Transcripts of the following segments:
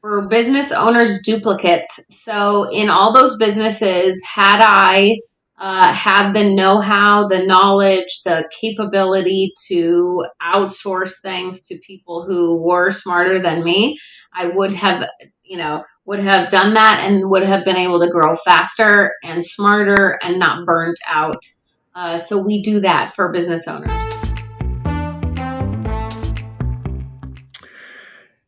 For business owners, duplicates. So in all those businesses, had I had the know-how, the knowledge, the capability to outsource things to people who were smarter than me, I would have, would have done that and would have been able to grow faster and smarter and not burnt out. So we do that for business owners.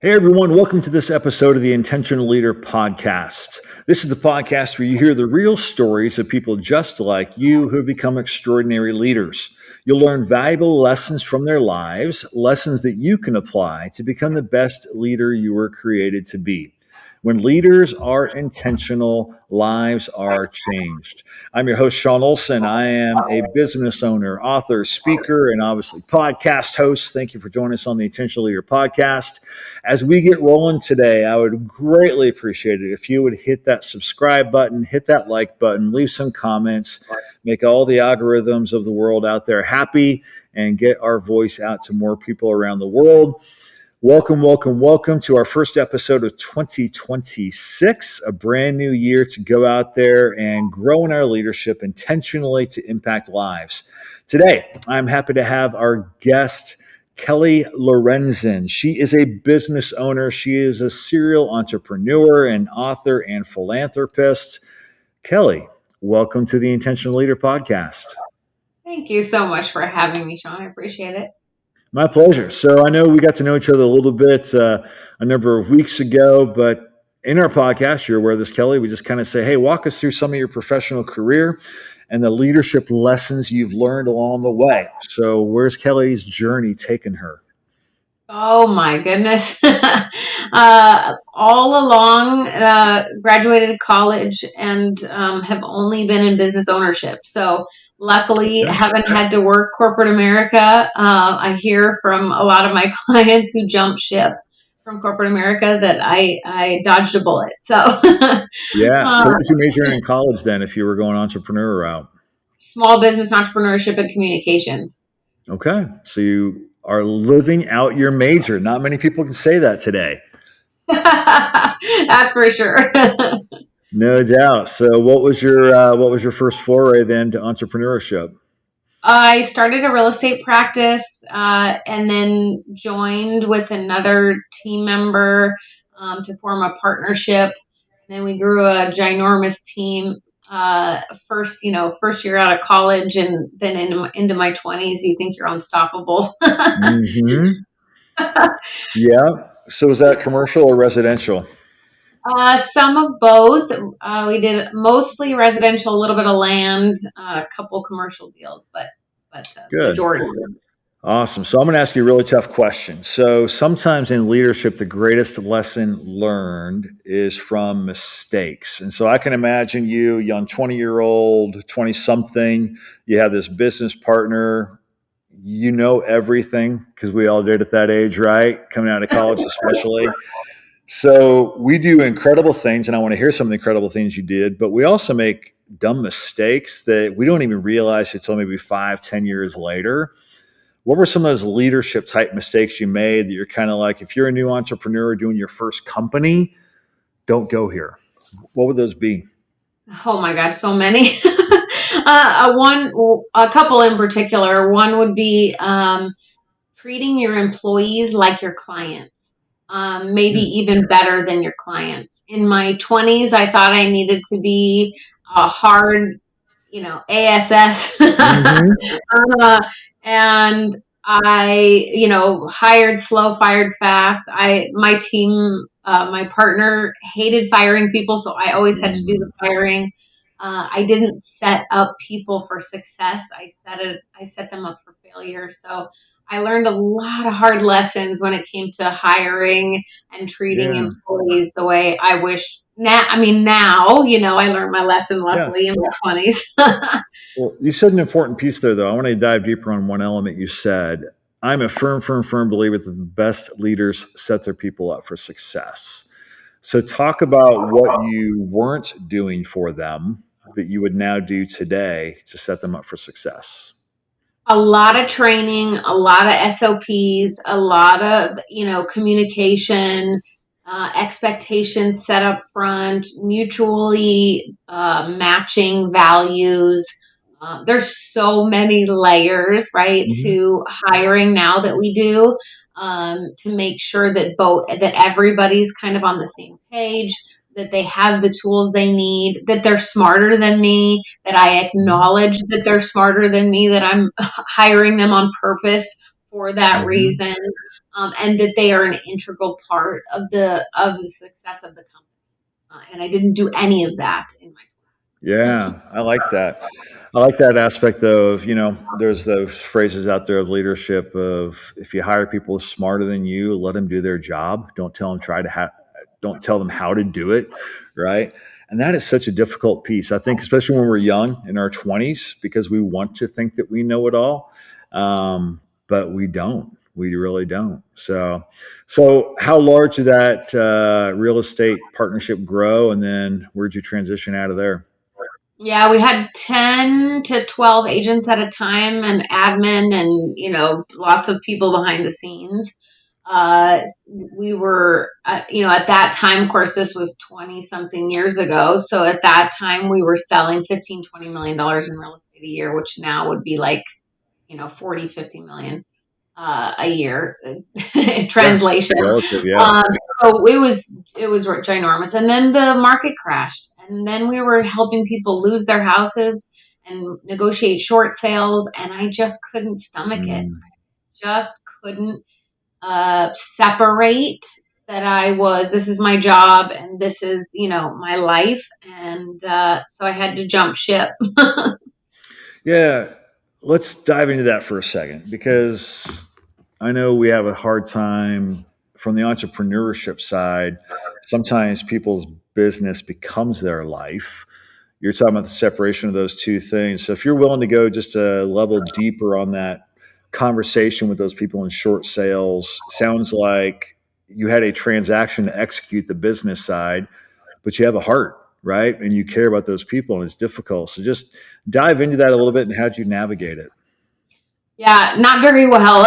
Hey everyone, welcome to this episode of the Intentional Leader Podcast. This is the podcast where you hear the real stories of people just like you who have become extraordinary leaders. You'll learn valuable lessons from their lives, lessons that you can apply to become the best leader you were created to be. When leaders are intentional, lives are changed. I'm your host, Sean Olson. I am a business owner, author, speaker, and obviously podcast host. Thank you for joining us on the Intentional Leader Podcast. As we get rolling today, I would greatly appreciate it if you would hit that subscribe button, hit that like button, leave some comments, make all the algorithms of the world out there happy, and get our voice out to more people around the world. Welcome to our first episode of 2026, a brand new year to go out there and grow in our leadership intentionally to impact lives. Today, I'm happy to have our guest, Kelly Lorenzen. She is a business owner. She is a serial entrepreneur, an author, and philanthropist. Kelly, welcome to the Intentional Leader Podcast. Thank you so much for having me, Sean. I appreciate it. My pleasure. So I know we got to know each other a little bit a number of weeks ago, but in our podcast, you're aware of this, Kelly, we just kind of say, hey, walk us through some of your professional career and the leadership lessons you've learned along the way. So where's Kelly's journey taken her? Oh my goodness. All along, graduated college and have only been in business ownership. So luckily, haven't had to work corporate America. I hear from a lot of my clients who jumped ship from corporate America that I dodged a bullet. So yeah. So what did you major in college then if you were going entrepreneur route? Small business entrepreneurship and communications. Okay. So you are living out your major. Not many people can say that today. That's for sure. No doubt. So what was your first foray then to entrepreneurship? I started a real estate practice and then joined with another team member to form a partnership. And then we grew a ginormous team. First year out of college, and then into my 20s, you think you're unstoppable. Mm-hmm. Yeah. So was that commercial or residential? Some of both. We did mostly residential, a little bit of land, a couple commercial deals, but Good. majority. Awesome. So I'm going to ask you a really tough question. So sometimes in leadership, the greatest lesson learned is from mistakes. And so I can imagine you, young 20-year-old, 20-something, you have this business partner, you know everything because we all did at that age, right? Coming out of college especially. So we do incredible things, and I want to hear some of the incredible things you did, but we also make dumb mistakes that we don't even realize until maybe 5-10 years later. What were some of those leadership type mistakes you made that you're kind of like, if you're a new entrepreneur doing your first company, don't go here? What would those be? Oh my God, so many. A couple in particular. One would be treating your employees like your clients. Maybe even better than your clients. In my 20s, I thought I needed to be a hard, ASS. Mm-hmm. And I, hired slow, fired fast. My team, my partner hated firing people, so I always had to do the firing. I didn't set up people for success. I set them up for failure. So I learned a lot of hard lessons when it came to hiring and treating employees the way I wish. Now, I learned my lesson luckily in my 20s. Well, you said an important piece there, though. I want to dive deeper on one element you said. I'm a firm believer that the best leaders set their people up for success. So talk about what you weren't doing for them that you would now do today to set them up for success. A lot of training, a lot of SOPs, a lot of, communication, expectations set up front, mutually matching values. There's so many layers, right, Mhm. to hiring now that we do, to make sure that everybody's kind of on the same page, that they have the tools they need, that they're smarter than me, that I Mhm. acknowledge that they're smarter than me, that I'm hiring them on purpose for that Mhm. reason, and that they are an integral part of the success of the company. And I didn't do any of that in my. Yeah, I like that. I like that aspect though of, there's those phrases out there of leadership of if you hire people smarter than you, let them do their job. Don't tell them how to do it, right? And that is such a difficult piece. I think, especially when we're young in our 20s, because we want to think that we know it all, but we don't. We really don't. So how large did that real estate partnership grow, and then where'd you transition out of there? Yeah, we had 10 to 12 agents at a time and admin and, lots of people behind the scenes. We were, at that time, of course, this was 20 something years ago. So at that time, we were selling 15, $20 million in real estate a year, which now would be like, 40, 50 million a year. Yeah, Translation. relative. Yeah. Um, so it was ginormous, and then the market crashed, and then we were helping people lose their houses and negotiate short sales, and I just couldn't stomach it. Mm. Just couldn't separate that I was. This is my job, and this is my life, and so I had to jump ship. Yeah. Let's dive into that for a second because I know we have a hard time from the entrepreneurship side. Sometimes people's business becomes their life. You're talking about the separation of those two things. So if you're willing to go just a level deeper on that conversation with those people in short sales, sounds like you had a transaction to execute the business side, but you have a heart, right? And you care about those people, and it's difficult. So just dive into that a little bit and how'd you navigate it? Yeah, not very well.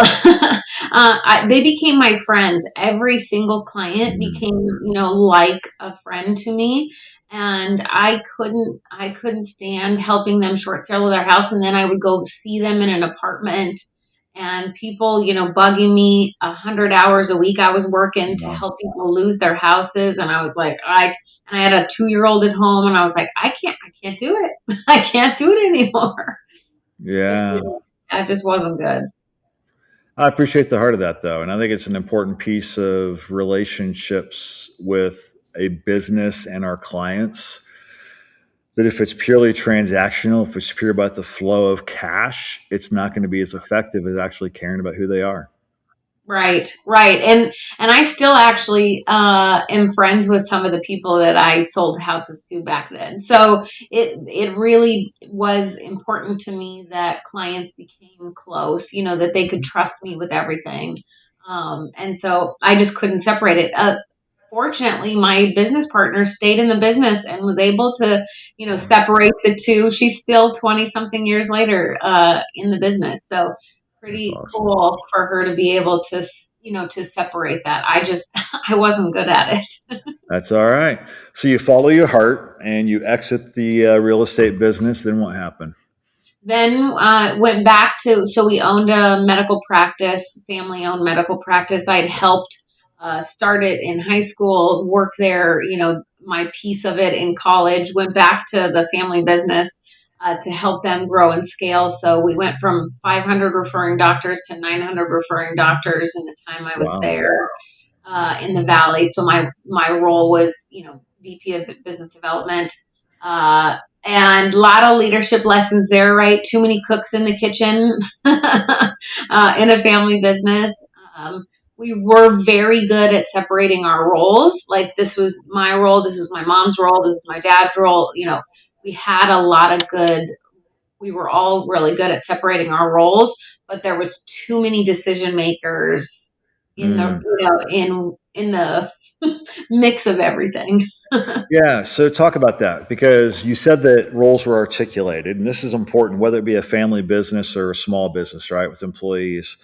They became my friends. Every single client Mm. became, like a friend to me, and I couldn't stand helping them short sale their house, and then I would go see them in an apartment, and people, bugging me 100 hours a week. I was working to Wow. help people lose their houses, and I was like, and I had a 2 year old at home, and I was like, I can't do it. I can't do it anymore. It Yeah. didn't. That just wasn't good. I appreciate the heart of that, though. And I think it's an important piece of relationships with a business and our clients that if it's purely transactional, if it's pure about the flow of cash, it's not going to be as effective as actually caring about who they are. Right, right. And I still actually am friends with some of the people that I sold houses to back then. So it really was important to me that clients became close, that they could trust me with everything. And so I just couldn't separate it. Fortunately, my business partner stayed in the business and was able to, separate the two. She's still 20 something years later in the business. So That's pretty awesome. cool for her to be able to, to separate that. I just, I wasn't good at it. That's all right. So you follow your heart and you exit the real estate business. Then what happened? Then went back to, so we owned a medical practice, family owned medical practice. I'd helped start it in high school, work there, my piece of it in college, went back to the family business to help them grow and scale. So we went from 500 referring doctors to 900 referring doctors in the time I was Wow. there in the valley. So my role was, VP of business development, and a lot of leadership lessons there. Right, too many cooks in the kitchen in a family business. Um, we were very good at separating our roles. Like this was my role, this was my mom's role, this is my dad's role. We had a lot of good. We were all really good at separating our roles, but there was too many decision makers in the Mm. in the mix of everything. Yeah. So talk about that because you said that roles were articulated, and this is important, whether it be a family business or a small business, right, with employees.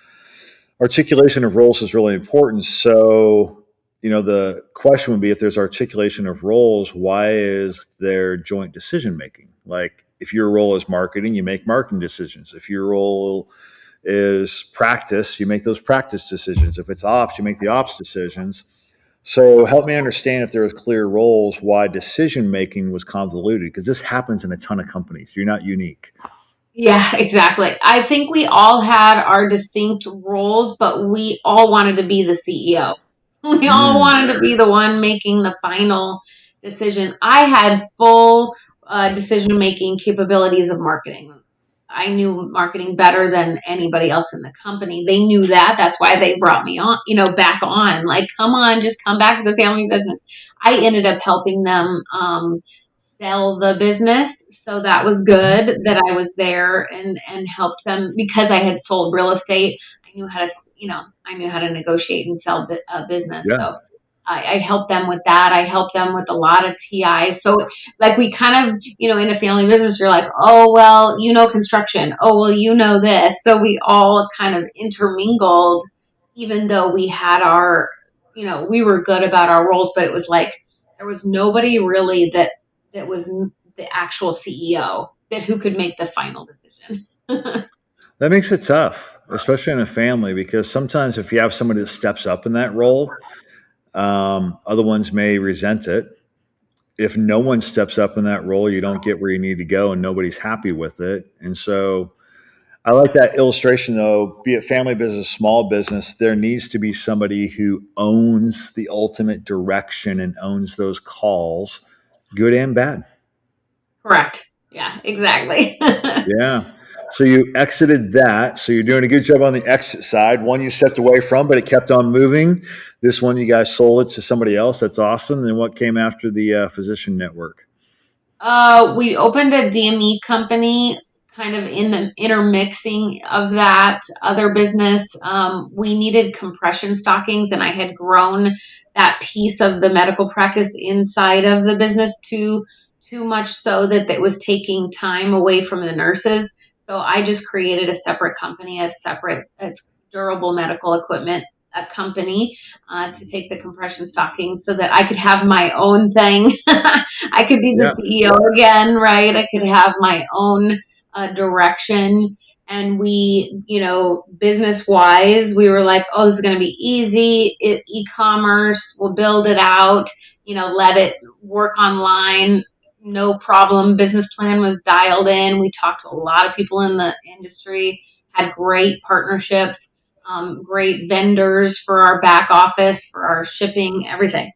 Articulation of roles is really important. So the question would be, if there's articulation of roles, why is there joint decision making? Like, if your role is marketing, you make marketing decisions. If your role is practice, you make those practice decisions. If it's ops, you make the ops decisions. So help me understand, if there was clear roles, why decision making was convoluted, because this happens in a ton of companies. You're not unique. Yeah, exactly. I think we all had our distinct roles, but we all wanted to be the CEO. We all Mm, wanted to be the one making the final decision. I had full decision making capabilities of marketing. I knew marketing better than anybody else in the company. They knew that. That's why they brought me on, back on. Like, come on, just come back to the family business. I ended up helping them sell the business. So that was good that I was there and helped them because I had sold real estate. I knew how to negotiate and sell a business. yeah. So I helped them with that. I helped them with a lot of TIs. So like we kind of, in a family business, you're like, oh, well, construction. Oh, well, this. So we all kind of intermingled, even though we had we were good about our roles, but it was like, there was nobody really that was the actual CEO that who could make the final decision. That makes it tough, especially in a family, because sometimes if you have somebody that steps up in that role, other ones may resent it. If no one steps up in that role, you don't get where you need to go and nobody's happy with it. And so I like that illustration, though, be it family business, small business, there needs to be somebody who owns the ultimate direction and owns those calls, good and bad. Correct. Yeah, exactly. Yeah. So you exited that. So you're doing a good job on the exit side. One you stepped away from, but it kept on moving. This one, you guys sold it to somebody else. That's awesome. Then what came after the physician network? We opened a DME company kind of in the intermixing of that other business. We needed compression stockings, and I had grown that piece of the medical practice inside of the business too much so that it was taking time away from the nurses. So I just created a separate company, it's durable medical equipment, a company to take the compression stockings so that I could have my own thing. I could be the Yeah. CEO again, right? I could have my own direction. And we, business wise, we were like, oh, this is going to be easy. E-commerce, we'll build it out, let it work online. No problem. Business plan was dialed in. We talked to a lot of people in the industry, had great partnerships, great vendors for our back office, for our shipping, everything.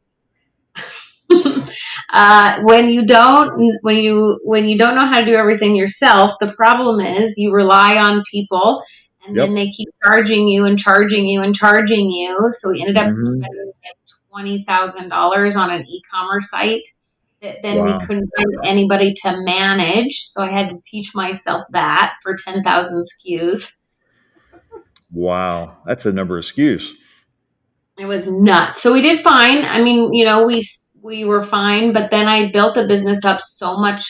When you don't know how to do everything yourself, the problem is you rely on people, and then Yep. they keep charging you and charging you and charging you. So we ended up Hmm. spending like $20,000 on an e-commerce site that then we Wow. couldn't find anybody to manage. So I had to teach myself that for 10,000 SKUs. Wow. That's a number of SKUs. It was nuts. So we did fine. I mean, we were fine, but then I built the business up so much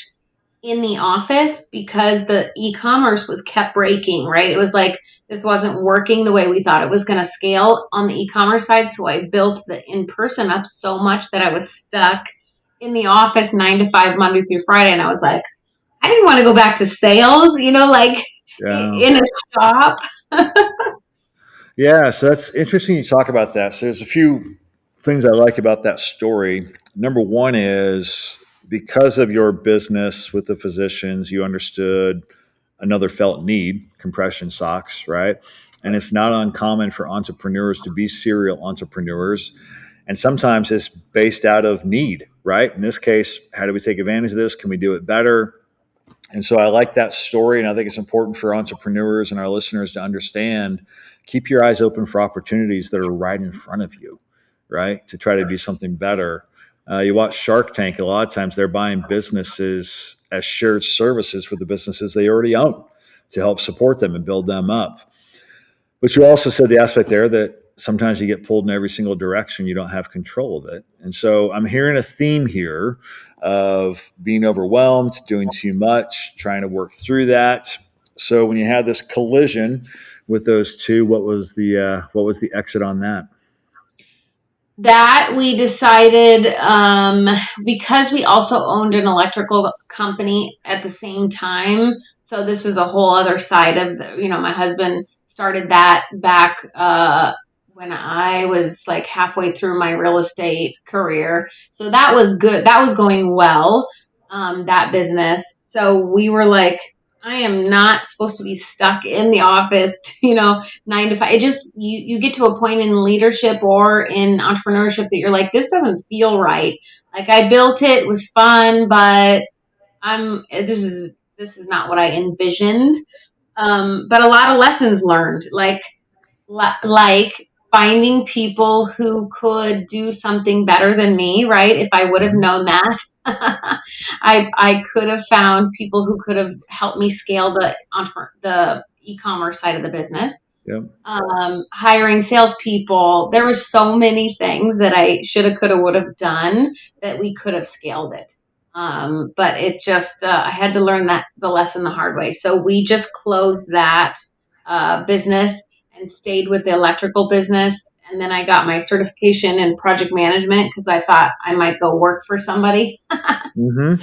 in the office because the e-commerce was kept breaking, right? It was like this wasn't working the way we thought it was going to scale on the e-commerce side. So I built the in-person up so much that I was stuck in the office 9 to 5, Monday through Friday. And I was like, I didn't want to go back to sales, like Yeah. in a shop. Yeah. So that's interesting you talk about that. So there's a few things I like about that story. Number one is, because of your business with the physicians, you understood another felt need, compression socks, right? And it's not uncommon for entrepreneurs to be serial entrepreneurs. And sometimes it's based out of need, right? In this case, how do we take advantage of this? Can we do it better? And so I like that story. And I think it's important for entrepreneurs and our listeners to understand, keep your eyes open for opportunities that are right in front of you, right? To try to do something better. You watch Shark Tank, a lot of times they're buying businesses as shared services for the businesses they already own to help support them and build them up. But you also said the aspect there that sometimes you get pulled in every single direction. You don't have control of it. And so I'm hearing a theme here of being overwhelmed, doing too much, trying to work through that. So when you had this collision with those two, what was the exit on that? that we decided, because we also owned an electrical company at the same time. So this was a whole other side of my husband started that back when I was like halfway through my real estate career. So that was good. That was going well, that business. So we were like, I am not supposed to be stuck in the office, 9 to 5. It just you get to a point in leadership or in entrepreneurship that you're like, this doesn't feel right. Like I built it, it was fun, but this is not what I envisioned. But a lot of lessons learned, like finding people who could do something better than me, right? If I would have Mhm. known that, I could have found people who could have helped me scale the e-commerce side of the business. Yep. Hiring salespeople. There were so many things that I shoulda, coulda, would have done that we could have scaled it. But it just, I had to learn that the lesson the hard way. So we just closed that business and stayed with the electrical business. And then I got my certification in project management because I thought I might go work for somebody. Hmm.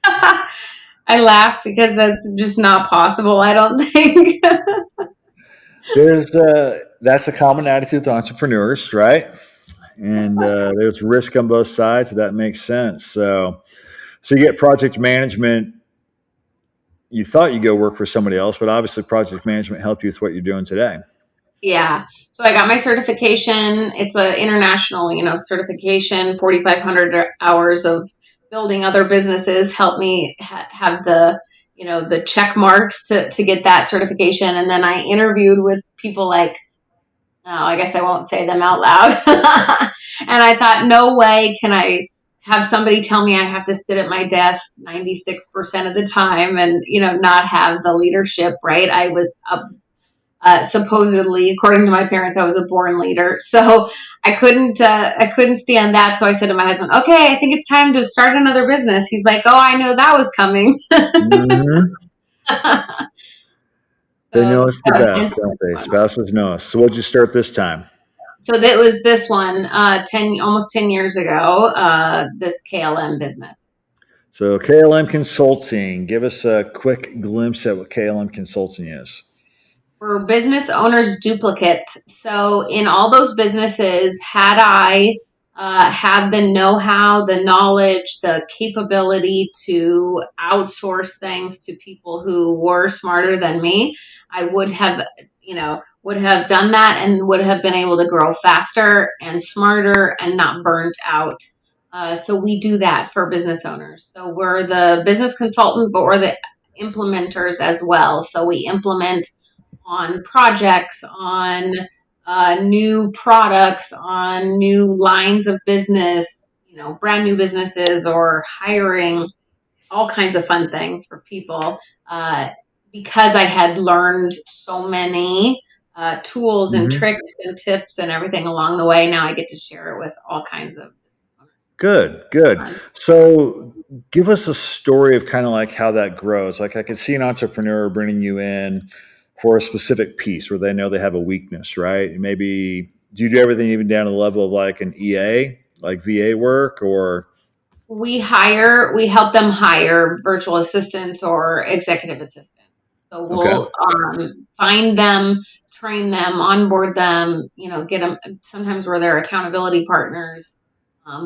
I laugh because that's just not possible, I don't think. That's a common attitude with entrepreneurs, right? And there's risk on both sides. So that makes sense. So you get project management. You thought you'd go work for somebody else, but obviously project management helped you with what you're doing today. Yeah. So I got my certification. It's a international, certification, 4,500 hours of building other businesses helped me have the check marks to get that certification. And then I interviewed with people like, oh, I guess I won't say them out loud. And I thought, no way can I have somebody tell me I have to sit at my desk 96% of the time and, not have the leadership, right? I was a supposedly, according to my parents, I was a born leader. So I couldn't stand that. So I said to my husband, okay, I think it's time to start another business. He's like, oh, I know that was coming. Hmm. They know So us the that was best, don't they? fun. Spouses know us. So what'd you start this time? So that was this one, almost 10 years ago. This KLM business. So KLM Consulting. Give us a quick glimpse at what KLM Consulting is. For business owners duplicates. So in all those businesses, had I had the know-how, the knowledge, the capability to outsource things to people who were smarter than me, I would have done that and would have been able to grow faster and smarter and not burnt out. So we do that for business owners. So we're the business consultant, but we're the implementers as well. So we implement on projects, on new products, on new lines of business, brand new businesses, or hiring, all kinds of fun things for people. Uh, because I had learned so many tools and Hmm. tricks and tips and everything along the way, now I get to share it with all kinds of Good, good. fun. So give us a story of kind of like how that grows. Like I could see an entrepreneur bringing you in for a specific piece where they know they have a weakness, right? Maybe do you do everything even down to the level of like an EA, like VA work, or We help them hire virtual assistants or executive assistants. So okay, we'll find them, train them, onboard them, get them. Sometimes we're their accountability partners.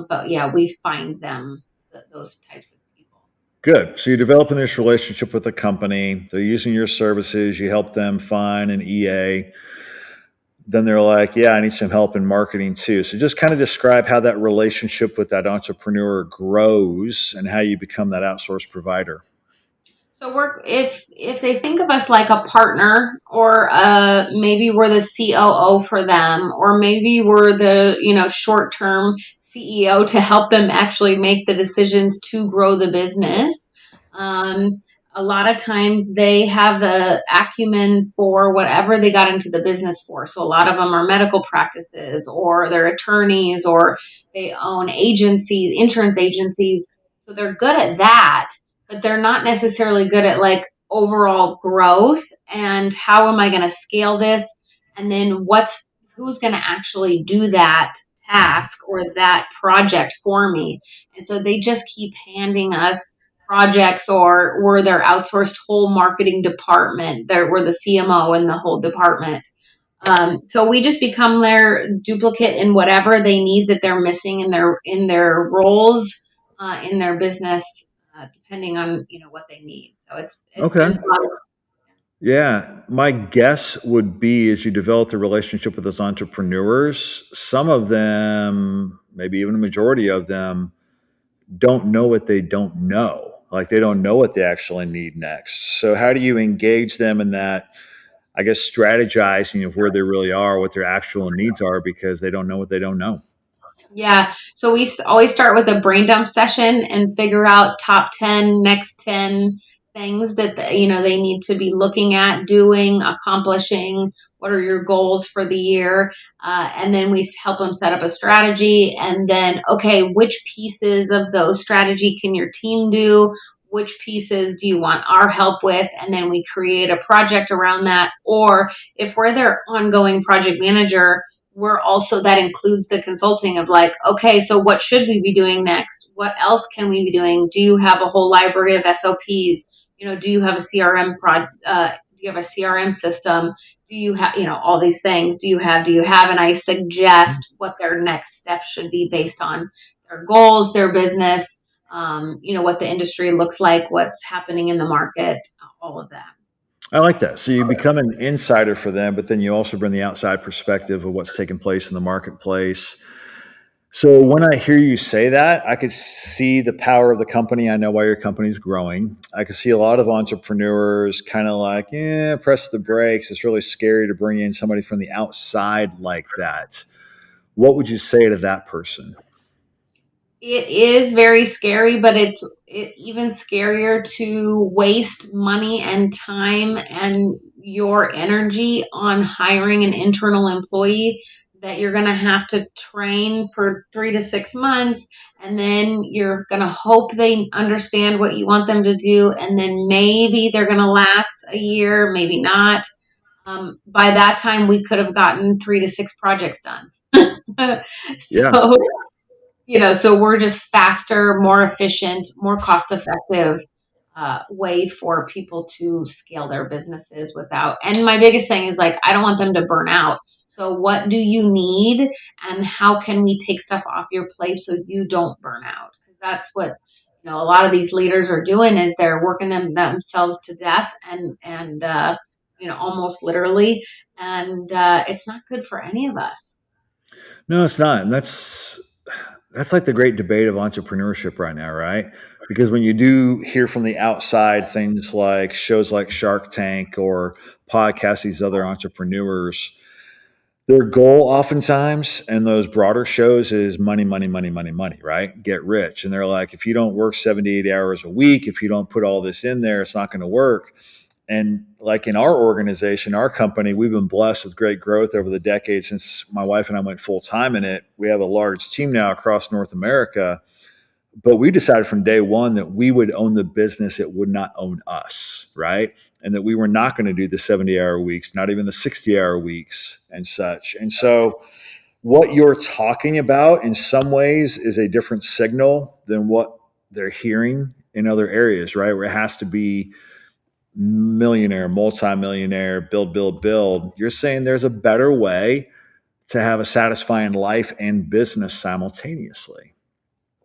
But yeah, we find them those types of people. good. So you're developing this relationship with a company. They're using your services. You help them find an EA. Then they're like, yeah, I need some help in marketing too. So just kind of describe how that relationship with that entrepreneur grows and how you become that outsource provider. So if they think of us like a partner, or maybe we're the COO for them, or maybe we're the short term CEO to help them actually make the decisions to grow the business. Um, a lot of times they have the acumen for whatever they got into the business for. So a lot of them are medical practices, or they're attorneys, or they own agencies, insurance agencies. So they're good at that, but they're not necessarily good at like overall growth and how am I going to scale this, and then who's going to actually do that task or that project for me. And so they just keep handing us projects, or we're their outsourced whole marketing department. We're the CMO in the whole department. So we just become their duplicate in whatever they need that they're missing in their roles, in their business, depending on what they need. So it's Okay. been fun. Yeah, my guess would be as you develop the relationship with those entrepreneurs, some of them, maybe even a majority of them, don't know what they don't know. Like they don't know what they actually need next. So how do you engage them in that, I guess, strategizing of where they really are, what their actual needs are, because they don't know what they don't know? Yeah. So we always start with a brain dump session and figure out top 10, next 10 things that they need to be looking at, doing, accomplishing. What are your goals for the year? And then we help them set up a strategy. And then, okay, which pieces of those strategy can your team do? Which pieces do you want our help with? And then we create a project around that. Or if we're their ongoing project manager, we're also, that includes the consulting of like, okay, so what should we be doing next? What else can we be doing? Do you have a whole library of SOPs? Do you have a do you have a CRM system? Do you have, all these things? Do you have, and I suggest what their next steps should be based on their goals, their business, what the industry looks like, what's happening in the market, all of that. I like that. So you become an insider for them, but then you also bring the outside perspective of what's taking place in the marketplace. So when I hear you say that, I could see the power of the company. I know why your company's growing. I could see a lot of entrepreneurs kind of like, yeah, press the brakes. It's really scary to bring in somebody from the outside like that. What would you say to that person? It is very scary, but it's even scarier to waste money and time and your energy on hiring an internal employee that you're going to have to train for 3 to 6 months. And then you're going to hope they understand what you want them to do. And then maybe they're going to last a year, maybe not. By that time, we could have gotten 3 to 6 projects done. Yeah. So so we're just faster, more efficient, more cost effective way for people to scale their businesses without. And my biggest thing is like, I don't want them to burn out. So what do you need, and how can we take stuff off your plate so you don't burn out? Because that's what a lot of these leaders are doing, is they're working themselves to death, and almost literally, and it's not good for any of us. No, it's not. And that's like the great debate of entrepreneurship right now, right? Because when you do hear from the outside things like shows like Shark Tank or podcasts, these other entrepreneurs, their goal oftentimes in those broader shows is money, money, money, money, money, right? Get rich. And they're like, if you don't work 78 hours a week, if you don't put all this in there, it's not going to work. And like in our organization, our company, we've been blessed with great growth over the decades since my wife and I went full time in it. We have a large team now across North America, but we decided from day one that we would own the business. It would not own us, right? And that we were not going to do the 70-hour weeks, not even the 60-hour weeks and such. And so what you're talking about in some ways is a different signal than what they're hearing in other areas, right? Where it has to be millionaire, multimillionaire, build, build, build. You're saying there's a better way to have a satisfying life and business simultaneously.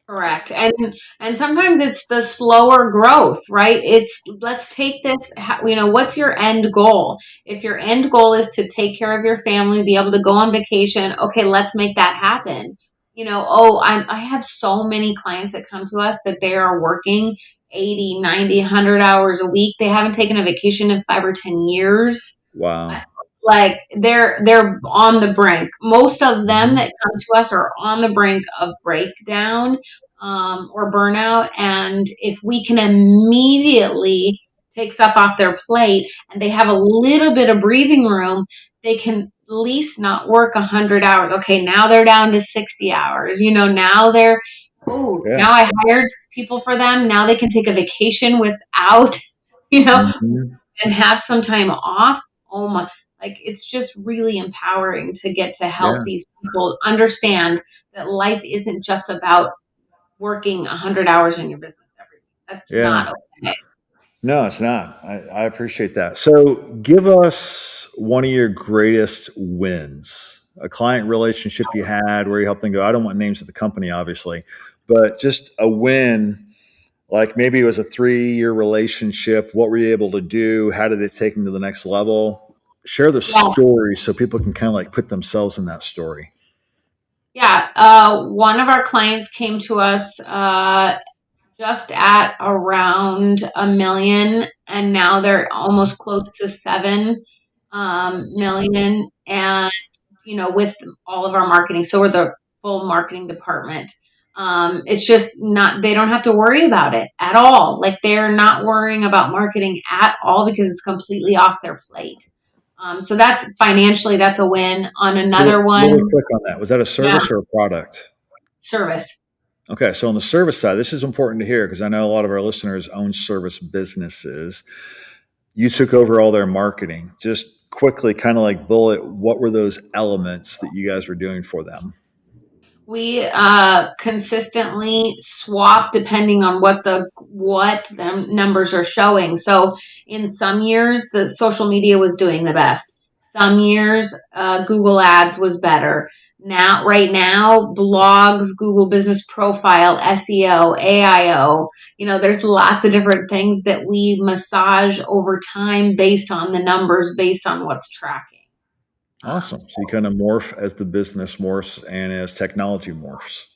Correct. And sometimes it's the slower growth, right? It's, let's take this, what's your end goal? If your end goal is to take care of your family, be able to go on vacation, okay, let's make that happen. I have so many clients that come to us that they are working 80, 90, 100 hours a week. They haven't taken a vacation in 5 or 10 years. Wow. Like they're on the brink. Most of them Mhm. that come to us are on the brink of breakdown, or burnout. And if we can immediately take stuff off their plate and they have a little bit of breathing room, they can at least not work 100 hours. Okay, now they're down to 60 hours. Now they're, oh, Yeah. now I hired people for them. Now they can take a vacation without, you know, Mhm. and have some time off. Oh my, Like, it's just really empowering to get to help Yeah. these people understand that life isn't just about working 100 hours in your business every week. That's Yeah. not okay. No, it's not. I appreciate that. So, give us one of your greatest wins, a client relationship you had where you helped them go. I don't want names of the company, obviously, but just a win. Like maybe it was a 3-year relationship. What were you able to do? How did it take them to the next level? Share the Yeah. story so people can kind of like put themselves in that story. Yeah. One of our clients came to us just at around 1 million, and now they're almost close to 7 million. And with all of our marketing, so we're the full marketing department. It's just not, they don't have to worry about it at all. Like, they're not worrying about marketing at all because it's completely off their plate. So that's financially, that's a win. On So, another really one, quick on that, was that a yeah, service or a product? service. Okay, so on the service side, this is important to hear because I know a lot of our listeners own service businesses. You took over all their marketing. Just quickly, kind of like bullet, what were those elements that you guys were doing for them? We consistently swap depending on what the numbers are showing. So in some years, the social media was doing the best. Some years, Google Ads was better. Right now, blogs, Google Business Profile, SEO, AIO. There's lots of different things that we massage over time based on the numbers, based on what's tracking. Awesome. So you kind of morph as the business morphs and as technology morphs.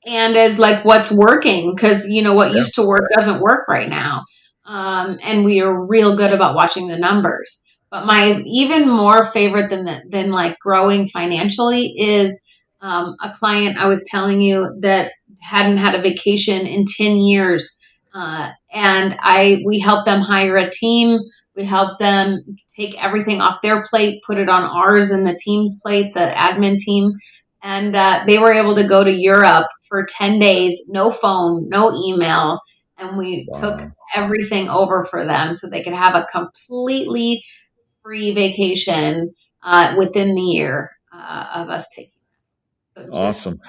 And as like what's working, because what Yeah. used to work doesn't work right now. And we are real good about watching the numbers. But my even more favorite than like growing financially is a client I was telling you that hadn't had a vacation in 10 years. And we helped them hire a team. We helped them take everything off their plate, put it on ours and the team's plate, the admin team. And they were able to go to Europe for 10 days, no phone, no email. And we took Wow. everything over for them so they could have a completely free vacation within the year of us taking it. So just, Awesome.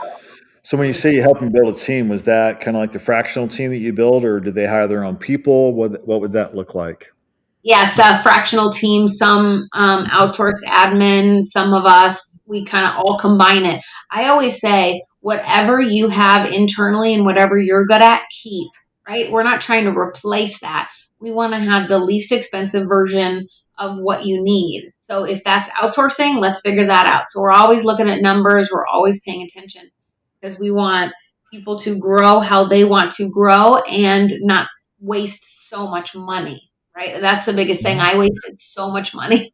So when you say you help them build a team, was that kind of like the fractional team that you build, or did they hire their own people? What would that look like? yes, a fractional team, some outsourced admin, some of us, we kind of all combine it. I always say, whatever you have internally and whatever you're good at, keep, right? We're not trying to replace that. We want to have the least expensive version of what you need. So if that's outsourcing, let's figure that out. So we're always looking at numbers, we're always paying attention because we want people to grow how they want to grow and not waste so much money, right? That's the biggest thing. Mhm. I wasted so much money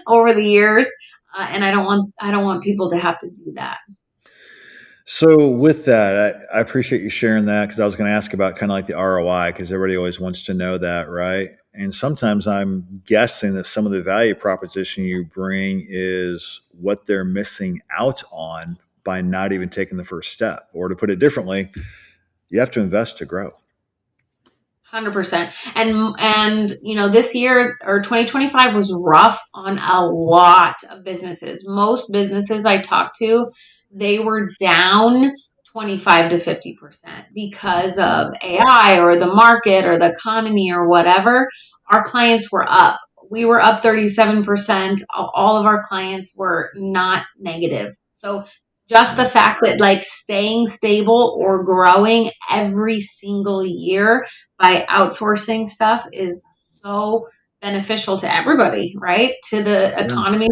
over the years, and I don't want people to have to do that. So with that, I appreciate you sharing that because I was going to ask about kind of like the ROI because everybody always wants to know that, right? And sometimes I'm guessing that some of the value proposition you bring is what they're missing out on by not even taking the first step. Or to put it differently, you have to invest to grow. 100%. And this year or 2025 was rough on a lot of businesses. Most businesses I talked to, they were down 25 to 50% because of AI or the market or the economy or whatever. Our clients were up. We were up 37%. All of our clients were not negative. So just Yeah. the fact that like staying stable or growing every single year by outsourcing stuff is so beneficial to everybody, right? To the Yeah. economy,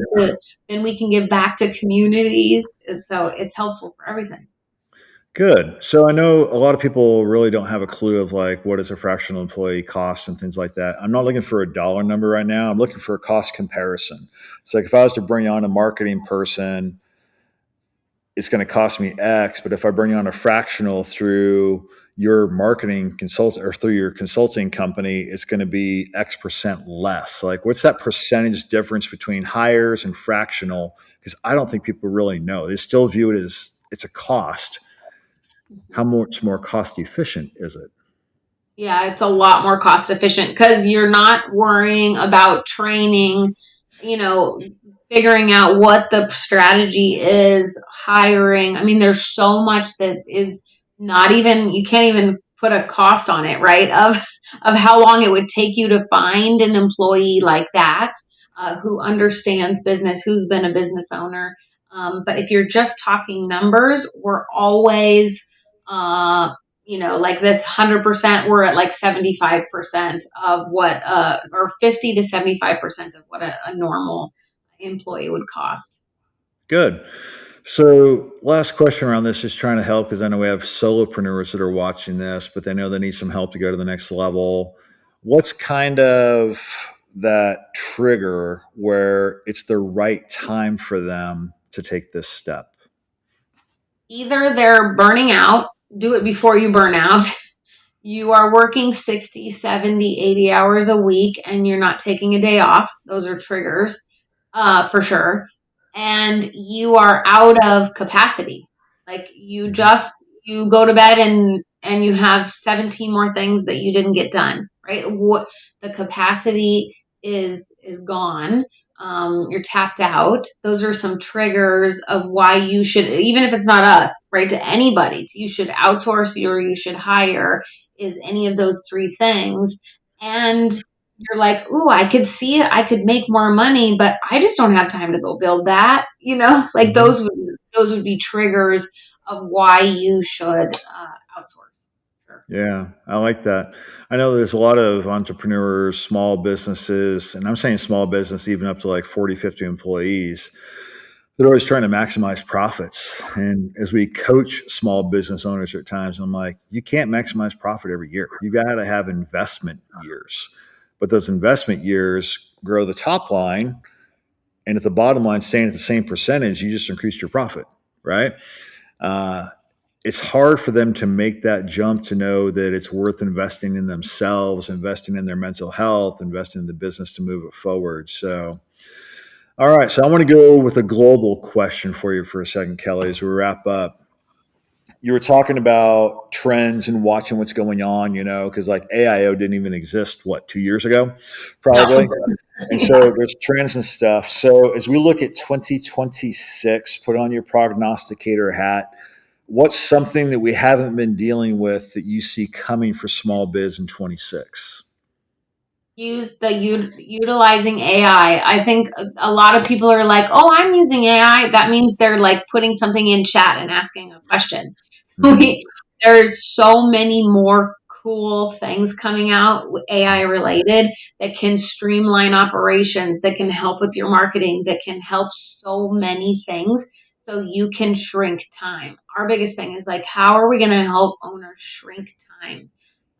then we can give back to communities. And so it's helpful for everything. Good. So I know a lot of people really don't have a clue of like what does a fractional employee cost and things like that. I'm not looking for a dollar number right now. I'm looking for a cost comparison. So like if I was to bring on a marketing person, it's going to cost me X, but if I bring on a fractional through your marketing consult or through your consulting company, it's going to be X percent less. Like what's that percentage difference between hires and fractional? Because I don't think people really know. They still view it as it's a cost. How Mhm. much more cost efficient is it? Yeah, it's a lot more cost efficient because you're not worrying about training you know, figuring out what the strategy is, hiring. I mean, there's so much that is not even, you can't even put a cost on it, right? Of how long it would take you to find an employee like that, who understands business, who's been a business owner. But if you're just talking numbers, we're always, uh, like this 100%, we're at like 75% of what, or 50 to 75% of what a normal employee would cost. Good. So, last question around this is trying to help because I know we have solopreneurs that are watching this, but they know they need some help to go to the next level. What's kind of that trigger where it's the right time for them to take this step? Either they're burning out, do it before you burn out. You are working 60, 70, 80 hours a week and you're not taking a day off. Those are triggers, for sure. And you are out of capacity. Like Mhm. you go to bed and you have 17 more things that you didn't get done, right? What the capacity is gone. You're tapped out. Those are some triggers of why you should, even if it's not us, right? To anybody, you should outsource or you should hire, is any of those three things. And you're like, ooh, I could see it. I could make more money, but I just don't have time to go build that. Like Mhm. those would be triggers of why you should outsource. Sure. Yeah, I like that. I know there's a lot of entrepreneurs, small businesses, and I'm saying small business even up to like 40, 50 employees. They're always trying to maximize profits. And as we coach small business owners at times, I'm like, you can't maximize profit every year. You got to have investment years. But those investment years grow the top line. And if the bottom line staying at the same percentage, you just increased your profit, right? Uh, it's hard for them to make that jump to know that it's worth investing in themselves, investing in their mental health, investing in the business to move it forward. So, all right. So I want to go with a global question for you for a second, Kelly, as we wrap up. You were talking about trends and watching what's going on, because like AIO didn't even exist, what, 2 years ago, No. probably. And so there's trends and stuff. So as we look at 2026, put on your prognosticator hat. What's something that we haven't been dealing with that you see coming for small biz in 26? Utilizing AI. I think a lot of people are like, "Oh, I'm using AI." That means they're like putting something in chat and asking a question. Hmm. There's so many more cool things coming out AI related that can streamline operations, that can help with your marketing, that can help so many things. So you can shrink time. Our biggest thing is like, how are we going to help owners shrink time?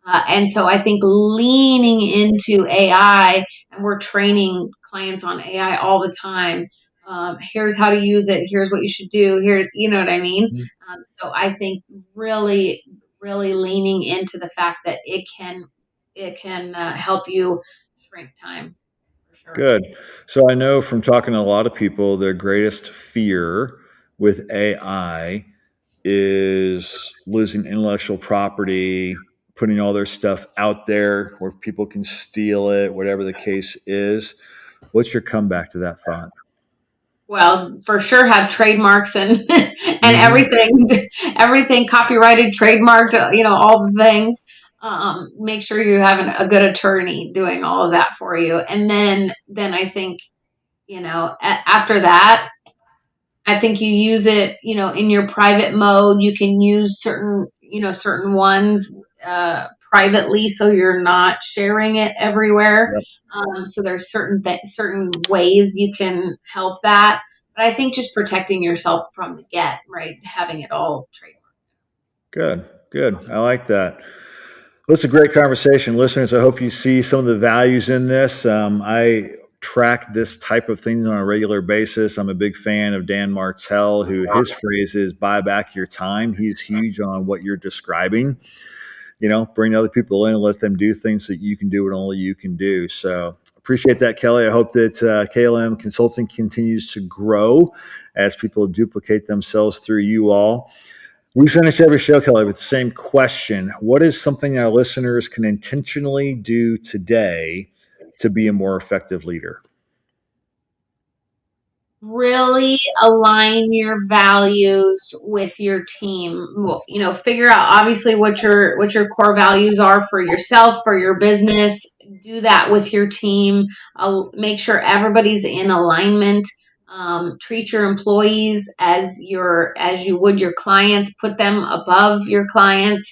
And so I think leaning into AI, and we're training clients on AI all the time. Here's how to use it. Here's what you should do. Here's, you know what I mean? So I think really, really leaning into the fact that it can help you shrink time for sure. Good. So I know from talking to a lot of people, their greatest fear with AI is losing intellectual property, putting all their stuff out there where people can steal it, whatever the case is. What's your comeback to that thought? Well, for sure have trademarks and and Hmm. everything copyrighted, trademarked, all the things. Make sure you have a good attorney doing all of that for you. And then I think, after that, I think you use it, in your private mode. You can use certain ones privately, so you're not sharing it everywhere. Yep. So there's certain ways you can help that. But I think just protecting yourself from the get, right? Having it all trademarked. Good. Good. I like that. Well, it's a great conversation. Listeners, I hope you see some of the values in this. I track this type of thing on a regular basis. I'm a big fan of Dan Martell, who his phrase is buy back your time. He's huge on what you're describing. Bring other people in and let them do things that you can do what only you can do. So appreciate that, Kelly. I hope that KLM Consulting continues to grow as people duplicate themselves through you all. We finish every show, Kelly, with the same question. What is something our listeners can intentionally do today to be a more effective leader? really align your values with your team. Figure out obviously what your core values are for yourself, for your business. Do that with your team. Make sure everybody's in alignment. Treat your employees as you would your clients. Put them above your clients.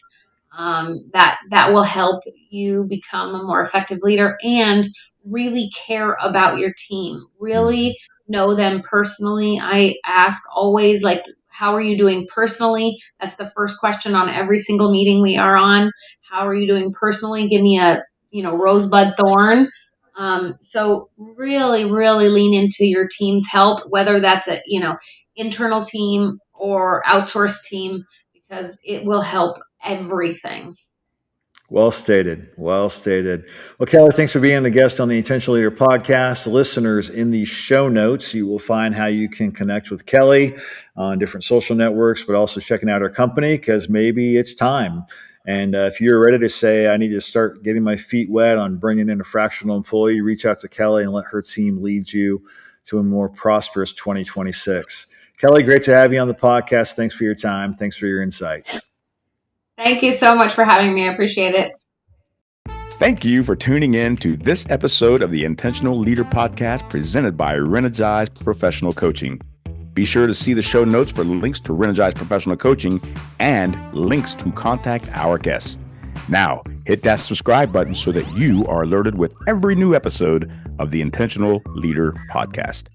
That will help you become a more effective leader and really care about your team. Really know them personally. I ask always, like, how are you doing personally? That's the first question on every single meeting we are on. How are you doing personally? Give me a, rosebud thorn. So really, really lean into your team's help, whether that's a, internal team or outsourced team, because it will help everything. Well stated. Well stated. Well, Kelly, thanks for being the guest on the Intentional Leader podcast. Listeners, in the show notes, you will find how you can connect with Kelly on different social networks, but also checking out her company because maybe it's time. And if you're ready to say, I need to start getting my feet wet on bringing in a fractional employee, reach out to Kelly and let her team lead you to a more prosperous 2026. Kelly, great to have you on the podcast. Thanks for your time. Thanks for your insights. Thank you so much for having me. I appreciate it. Thank you for tuning in to this episode of the Intentional Leader Podcast presented by Reenergize Professional Coaching. Be sure to see the show notes for links to Reenergize Professional Coaching and links to contact our guests. Now, hit that subscribe button so that you are alerted with every new episode of the Intentional Leader Podcast.